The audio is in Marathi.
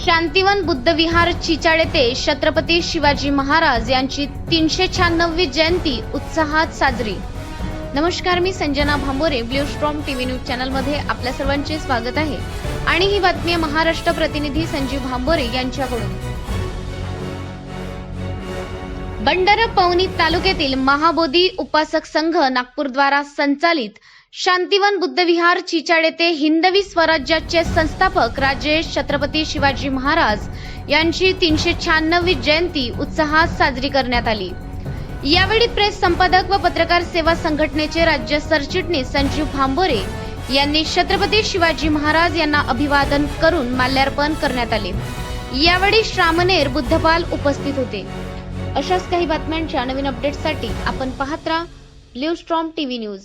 शांतिवन बुद्धविहार चिचाड येथे छत्रपती शिवाजी महाराज यांची 396वी जयंती उत्साहात साजरी। नमस्कार, मी Sanjana Bhambore, blue storm TV news channel मध्ये आपल्या सर्वांचे स्वागत आहे आणि ही बातमी महाराष्ट्र प्रतिनिधी संजीव भांबोरे यांच्याकडून। बंडर पवनी तालुक्यातील महाबोधी उपासक संघ नागपूर द्वारा संचालित शांतिवन बुद्धविहार चिचाड येथे हिंदवी स्वराज्याचे संस्थापक राजे छत्रपती शिवाजी महाराज यांची 396वी जयंती उत्साहात साजरी करण्यात आली। यावेळी प्रेस संपादक व पत्रकार सेवा संघटनेचे राज्य सरचिटणीस संजीव भांबोरे यांनी छत्रपती शिवाजी महाराज यांना अभिवादन करून माल्यार्पण करण्यात आले। यावेळी श्रामणेर बुद्धपाल उपस्थित होते। अशाच काही बातम्यांच्या नवीन अपडेट्ससाठी आपण पाहत राहा ब्लू स्टॉर्म टीव्ही न्यूज।